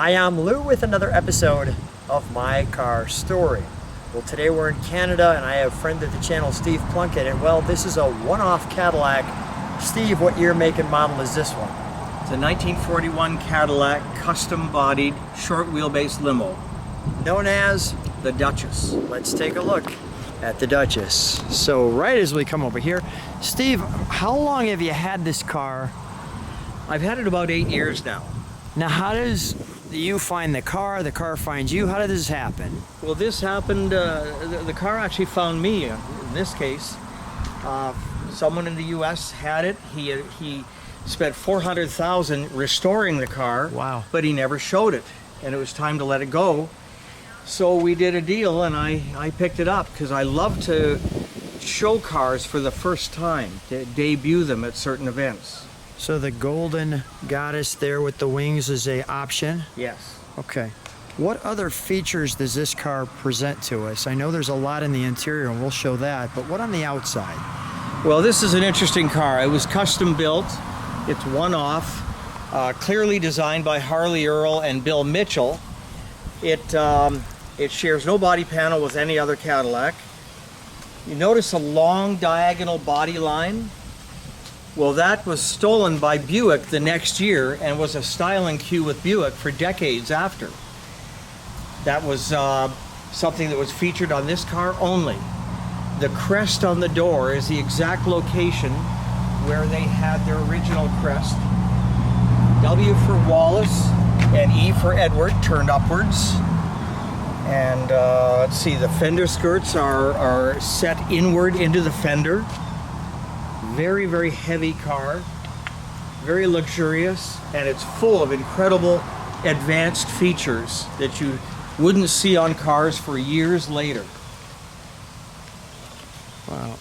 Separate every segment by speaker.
Speaker 1: Hi, I'm Lou with another episode of My Car Story. Well, today we're in Canada and I have friend of the channel, Steve Plunkett, and well, this is a one-off Cadillac. Steve, what year, make, and model is this one?
Speaker 2: It's a 1941 Cadillac custom bodied short wheelbase limo.
Speaker 1: Known as?
Speaker 2: The Duchess.
Speaker 1: Let's take a look at the Duchess. So right as we come over here, Steve, how long have you had this car?
Speaker 2: I've had it about 8 years now.
Speaker 1: Now, how does you find the car finds you? How did this happen?
Speaker 2: Well, this happened, the car actually found me in this case. Someone in the US had it. He spent $400,000 restoring the car.
Speaker 1: Wow.
Speaker 2: But he never showed it, and it was time to let it go. So we did a deal and I picked it up because I love to show cars for the first time, to debut them at certain events.
Speaker 1: So the golden goddess there with the wings is a option?
Speaker 2: Yes.
Speaker 1: Okay. What other features does this car present to us? I know there's a lot in the interior and we'll show that, but what on the outside?
Speaker 2: Well, this is an interesting car. It was custom built. It's one-off, clearly designed by Harley Earl and Bill Mitchell. It shares no body panel with any other Cadillac. You notice a long diagonal body line? Well, that was stolen by Buick the next year and was a styling cue with Buick for decades after. That was something that was featured on this car only. The crest on the door is the exact location where they had their original crest. W for Wallace and E for Edward, turned upwards. And let's see, the fender skirts are set inward into the fender. Very, very heavy car, very luxurious, and it's full of incredible advanced features that you wouldn't see on cars for years later.
Speaker 1: Wow.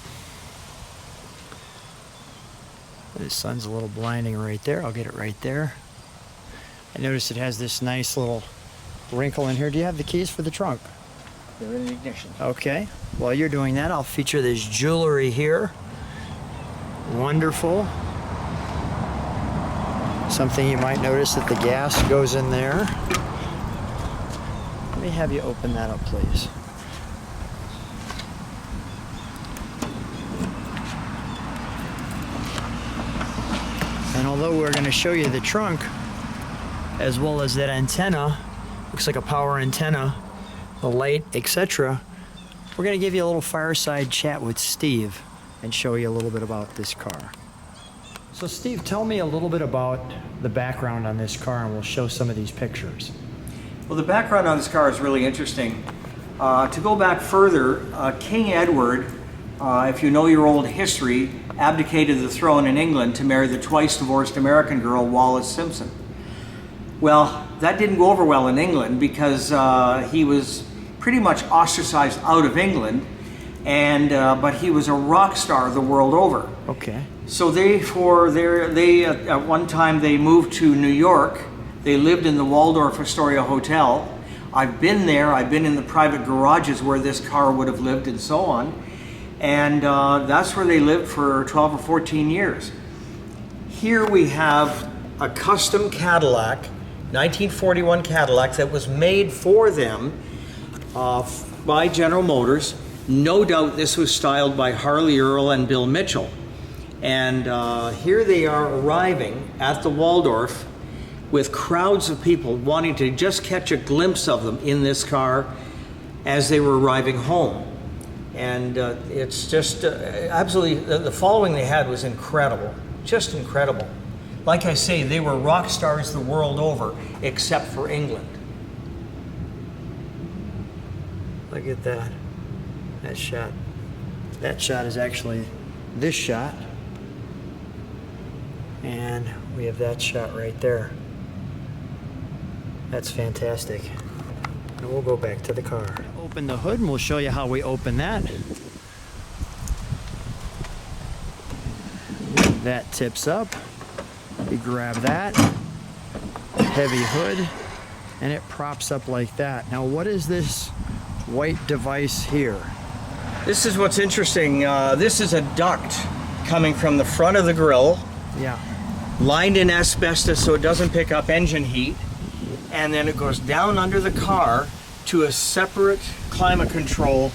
Speaker 1: The sun's a little blinding right there. I'll get it right there. I noticed it has this nice little wrinkle in here. Do you have the keys for the trunk?
Speaker 2: They're in the ignition.
Speaker 1: Okay. While you're doing that, I'll feature this jewelry here. Wonderful. Something you might notice that the gas goes in there. Let me have you open that up, please. And although we're going to show you the trunk, as well as that antenna, looks like a power antenna, the light, etc., we're going to give you a little fireside chat with Steve and show you a little bit about this car. So Steve, tell me a little bit about the background on this car and we'll show some of these pictures.
Speaker 2: Well, the background on this car is really interesting. To go back further, King Edward, if you know your old history, abdicated the throne in England to marry the twice divorced American girl Wallis Simpson. Well, that didn't go over well in England because he was pretty much ostracized out of England, and but he was a rock star the world over.
Speaker 1: Okay. So
Speaker 2: at one time they moved to New York. They lived in the Waldorf Astoria Hotel. I've been there. I've been in the private garages where this car would have lived and so on. And that's where they lived for 12 or 14 years. Here we have a custom Cadillac, 1941 Cadillac that was made for them by General Motors. No doubt this was styled by Harley Earl and Bill Mitchell. And here they are arriving at the Waldorf with crowds of people wanting to just catch a glimpse of them in this car as they were arriving home. And it's just absolutely, the following they had was incredible, just incredible. Like I say, they were rock stars the world over, except for England.
Speaker 1: look at that. That shot. That shot is actually this shot. And we have that shot right there. That's fantastic. And we'll go back to the car. Open the hood and we'll show you how we open that. That tips up. You grab that. Heavy hood. And it props up like that. Now what is this white device here?
Speaker 2: This is what's interesting. This is a duct coming from the front of the grille.
Speaker 1: Yeah.
Speaker 2: Lined in asbestos so it doesn't pick up engine heat. and then it goes down under the car to a separate climate control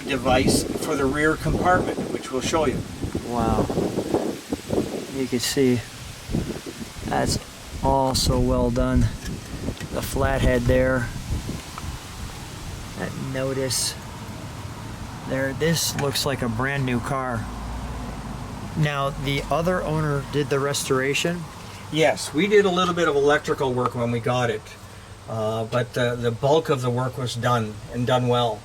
Speaker 2: device for the rear compartment, which we'll show you.
Speaker 1: Wow. You can see that's all so well done. The flathead there. That notice there. This looks like a brand new car. Now, the other owner did the restoration?
Speaker 2: Yes, we did a little bit of electrical work when we got it, but the bulk of the work was done, and done well.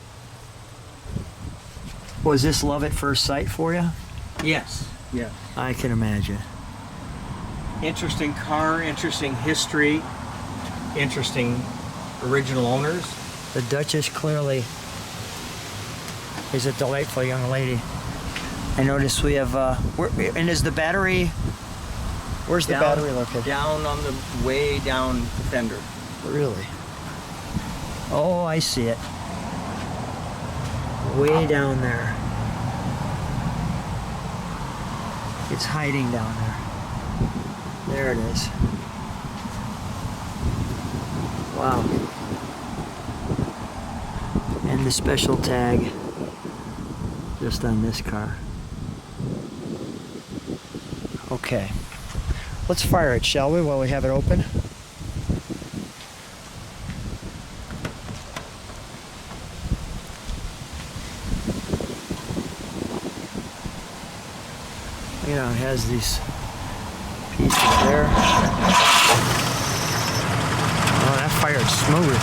Speaker 1: Was this love at first sight for you?
Speaker 2: Yes. Yeah.
Speaker 1: I can imagine.
Speaker 2: Interesting car, interesting history, interesting original owners.
Speaker 1: The Duchess clearly is a delightful young lady. I notice we have, and is the battery, where's the battery located?
Speaker 2: Down on the way down the fender.
Speaker 1: Really? Oh, I see it. Way down there. It's hiding down there. There it is. Wow. And the special tag just on this car. Okay. Let's fire it, shall we, while we have it open? You know, it has these pieces there. Oh, that fired smooth.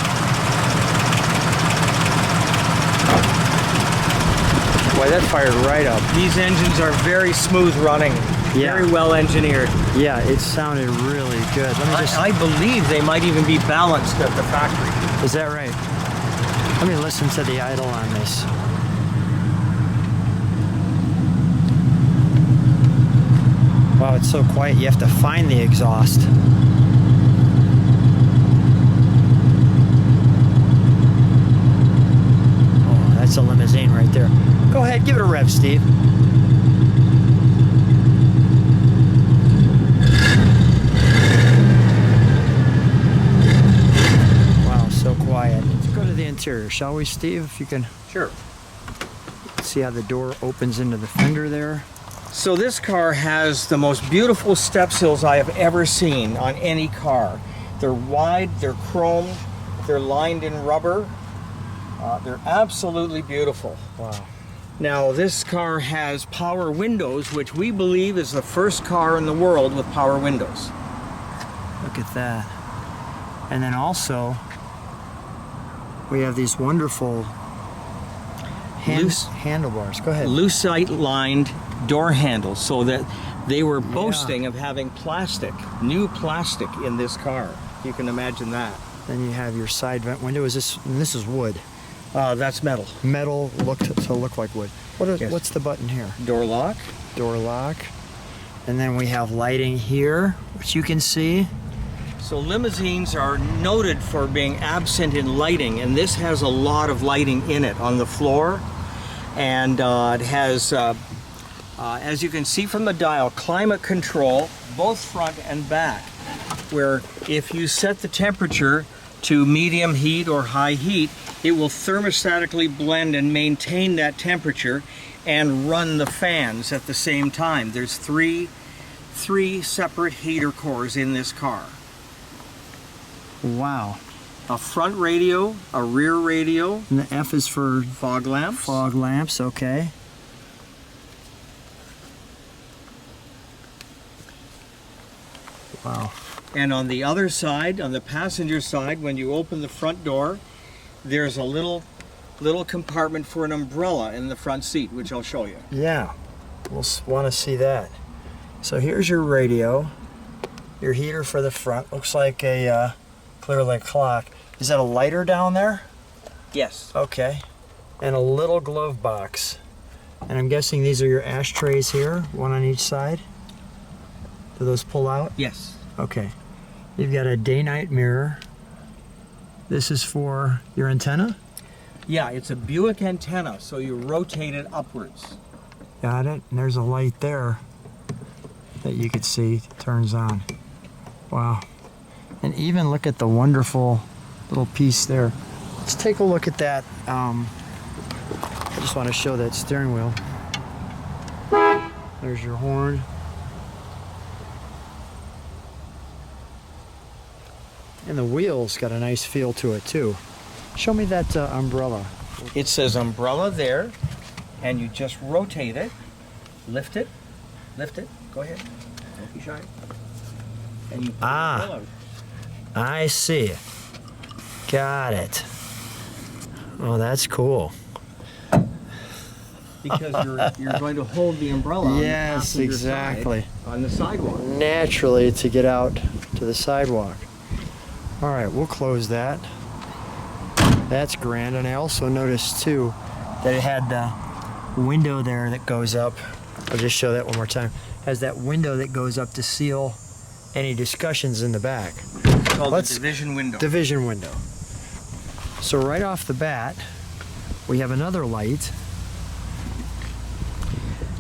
Speaker 1: Boy, that fired right up.
Speaker 2: These engines are very smooth running, very well engineered.
Speaker 1: Yeah, it sounded really good. Let me just...
Speaker 2: I believe they might even be balanced at the factory.
Speaker 1: Is that right? Let me listen to the idle on this. Wow, it's so quiet, you have to find the exhaust. Oh, that's a limousine right there. Go ahead, give it a rev, Steve. Wow, so quiet. Let's go to the interior, shall we, Steve? If you can.
Speaker 2: Sure.
Speaker 1: See how the door opens into the fender there.
Speaker 2: So this car has the most beautiful step sills I have ever seen on any car. They're wide, they're chromed, they're lined in rubber. They're absolutely beautiful.
Speaker 1: Wow.
Speaker 2: Now this car has power windows, which we believe is the first car in the world with power windows.
Speaker 1: Look at that. And then also, we have these wonderful handlebars. Go ahead.
Speaker 2: Lucite lined door handles, so that they were boasting of having plastic, new plastic in this car. You can imagine that.
Speaker 1: Then you have your side vent window. Is this? And this is wood.
Speaker 2: That's metal.
Speaker 1: Metal to look like wood. What's the button here?
Speaker 2: Door lock.
Speaker 1: Door lock. And then we have lighting here, which you can see.
Speaker 2: So limousines are noted for being absent in lighting, and this has a lot of lighting in it on the floor. And it has, as you can see from the dial, climate control, both front and back, where if you set the temperature to medium heat or high heat, it will thermostatically blend and maintain that temperature and run the fans at the same time. There's three separate heater cores in this car.
Speaker 1: Wow.
Speaker 2: A front radio, a rear radio.
Speaker 1: And the F is for
Speaker 2: fog lamps.
Speaker 1: Fog lamps, okay. Wow.
Speaker 2: And on the other side, on the passenger side, when you open the front door, there's a little compartment for an umbrella in the front seat, which I'll show you.
Speaker 1: Yeah, we'll want to see that. So here's your radio, your heater for the front. Looks like a clearly clock. Is that a lighter down there?
Speaker 2: Yes.
Speaker 1: Okay. And a little glove box. And I'm guessing these are your ashtrays here, one on each side. Do those pull out?
Speaker 2: Yes.
Speaker 1: Okay. You've got a day-night mirror. This is for your antenna?
Speaker 2: Yeah, it's a Buick antenna, so you rotate it upwards.
Speaker 1: Got it. And there's a light there that you could see turns on. Wow. And even look at the wonderful little piece there. Let's take a look at that. I just want to show that steering wheel. There's your horn. And the wheels got a nice feel to it too. Show me that umbrella.
Speaker 2: It says umbrella there, and you just rotate it, lift it, go ahead, don't be shy. And you pull the umbrella out.
Speaker 1: I see. Got it. Oh, that's cool.
Speaker 2: Because you're going to hold the umbrella on the
Speaker 1: Yes,
Speaker 2: passenger
Speaker 1: exactly.
Speaker 2: side on the sidewalk.
Speaker 1: Naturally to get out to the sidewalk. All right, we'll close that. That's grand. And I also noticed too that it had the window there that goes up. I'll just show that one more time. Has that window that goes up to seal any discussions in the back.
Speaker 2: It's called the division window.
Speaker 1: Division window. So right off the bat, we have another light.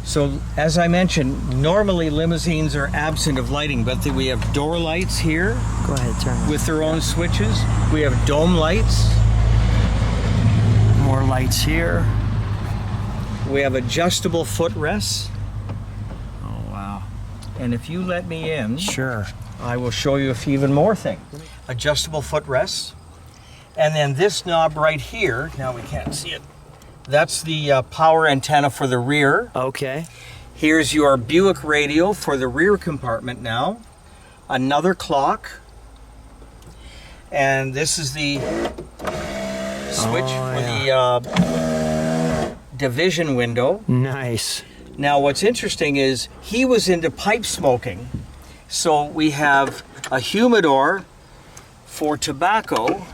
Speaker 2: So as I mentioned, normally limousines are absent of lighting, but we have door lights here
Speaker 1: Go ahead, turn it.
Speaker 2: with their own switches. We have dome lights.
Speaker 1: More lights here.
Speaker 2: We have adjustable footrests.
Speaker 1: Oh, wow.
Speaker 2: And if you let me in,
Speaker 1: Sure.
Speaker 2: I will show you even more things. Adjustable footrests. And then this knob right here, now we can't see it. That's the power antenna for the rear.
Speaker 1: Okay.
Speaker 2: Here's your Buick radio for the rear compartment now. Another clock. And this is the switch for the division window.
Speaker 1: Nice.
Speaker 2: Now what's interesting is he was into pipe smoking. So we have a humidor for tobacco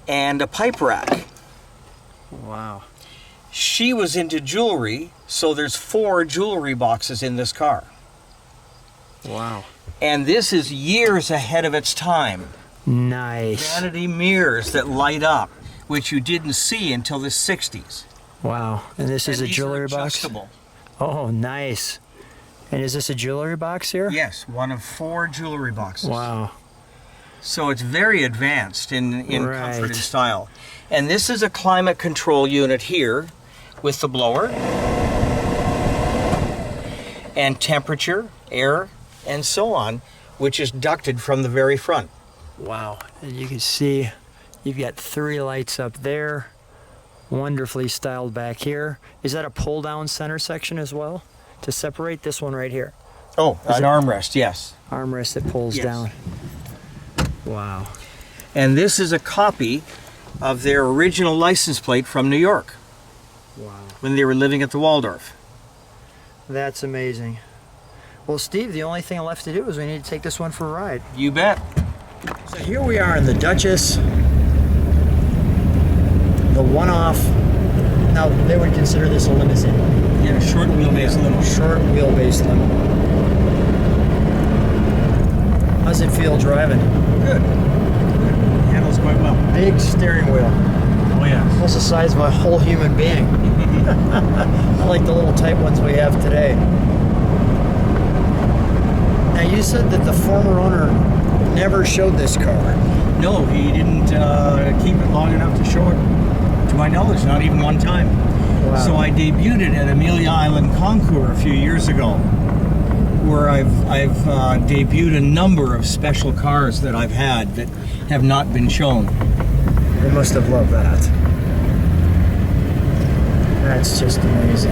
Speaker 2: and a pipe rack.
Speaker 1: Wow.
Speaker 2: She was into jewelry, so there's 4 jewelry boxes in this car.
Speaker 1: Wow.
Speaker 2: And this is years ahead of its time.
Speaker 1: Nice.
Speaker 2: Vanity mirrors that light up, which you didn't see until the 60s.
Speaker 1: Wow. And this is a
Speaker 2: these
Speaker 1: jewelry
Speaker 2: are
Speaker 1: box?
Speaker 2: adjustable.
Speaker 1: Oh, nice. And is this a jewelry box here?
Speaker 2: Yes, one of 4 jewelry boxes.
Speaker 1: Wow.
Speaker 2: So it's very advanced in
Speaker 1: Right.
Speaker 2: comfort and style. And this is a climate control unit here with the blower and temperature, air, and so on, which is ducted from the very front.
Speaker 1: Wow. And you can see you've got 3 lights up there. Wonderfully styled back here. Is that a pull down center section as well? To separate this one right here.
Speaker 2: Oh,
Speaker 1: Is
Speaker 2: an
Speaker 1: it-
Speaker 2: armrest, yes.
Speaker 1: Armrest that pulls
Speaker 2: Yes.
Speaker 1: down. Wow.
Speaker 2: And this is a copy of their original license plate from New York
Speaker 1: Wow.
Speaker 2: when they were living at the Waldorf.
Speaker 1: That's amazing. Well, Steve, the only thing left to do is we need to take this one for a ride.
Speaker 2: You bet.
Speaker 1: So here we are in the Duchess. The one-off. Now, they would consider this a limousine.
Speaker 2: Yeah, short wheelbase limo.
Speaker 1: Short wheelbase limo. How's it feel driving?
Speaker 2: Good. Handles quite well.
Speaker 1: Big steering wheel.
Speaker 2: Oh yeah.
Speaker 1: Almost the size of a whole human being. I like the little tight ones we have today. Now, you said that the former owner never showed this car.
Speaker 2: No, he didn't keep it long enough to show it. To my knowledge, not even one time.
Speaker 1: Wow.
Speaker 2: So I debuted it at Amelia Island Concours a few years ago, where I've debuted a number of special cars that I've had that have not been shown.
Speaker 1: They must have loved that. That's just amazing.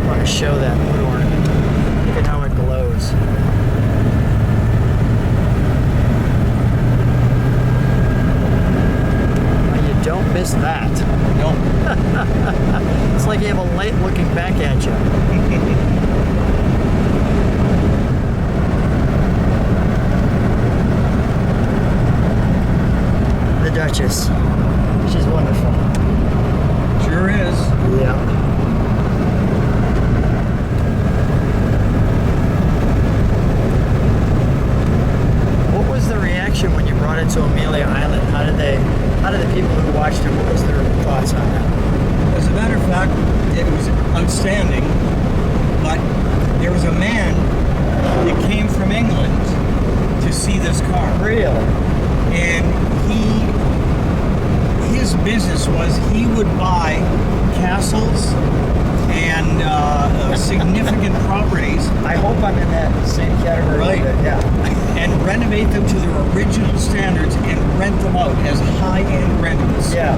Speaker 1: I want to show that wood ornament. Look at how it glows. Well, you don't miss that.
Speaker 2: No.
Speaker 1: It's like you have a light looking back at you. The Duchess. She's wonderful.
Speaker 2: Sure is.
Speaker 1: Yeah. What was the reaction when you brought it to Amelia Island? How did the people who watched it, what was their thoughts on that?
Speaker 2: As a matter of fact, it was outstanding, but there was a man England to see this car.
Speaker 1: Really?
Speaker 2: And his business was he would buy castles and significant properties.
Speaker 1: I hope I'm in that same category.
Speaker 2: Right.
Speaker 1: Yeah.
Speaker 2: And renovate them to their original standards and rent them out as high-end rentals.
Speaker 1: Yeah.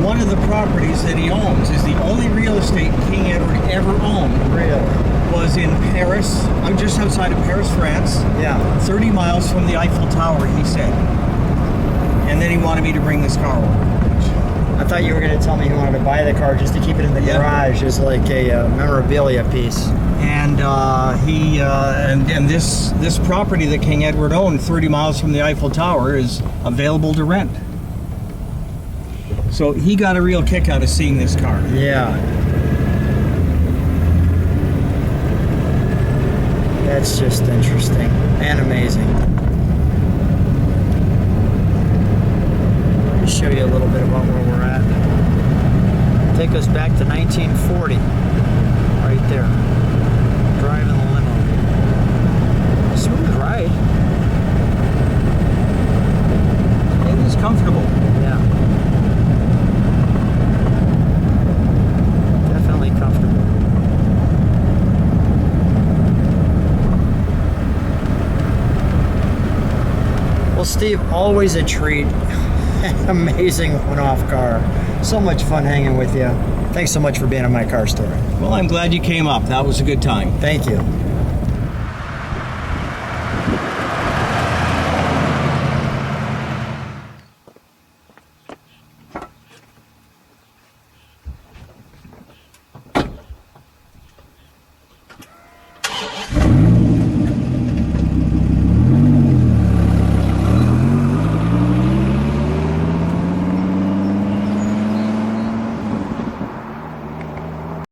Speaker 2: One of the properties that he owns is the only real estate King Edward ever owned.
Speaker 1: Really?
Speaker 2: Was in Paris, just outside of Paris, France.
Speaker 1: Yeah.
Speaker 2: 30 miles from the Eiffel Tower, he said. And then he wanted me to bring this car over.
Speaker 1: I thought you were going to tell me he wanted to buy the car just to keep it in the garage as like a memorabilia piece.
Speaker 2: And and this property that King Edward owned 30 miles from the Eiffel Tower is available to rent. So he got a real kick out of seeing this car.
Speaker 1: Yeah. That's just interesting and amazing. Let me show you a little bit about where we're at. Take us back to 1940. Right there. Driving the limo. Smooth ride.
Speaker 2: It is comfortable.
Speaker 1: Yeah. Definitely comfortable. Well, Steve, always a treat. Amazing one-off car. So much fun hanging with you. Thanks so much for being on my car story.
Speaker 2: Well, I'm glad you came up. That was a good time.
Speaker 1: Thank you.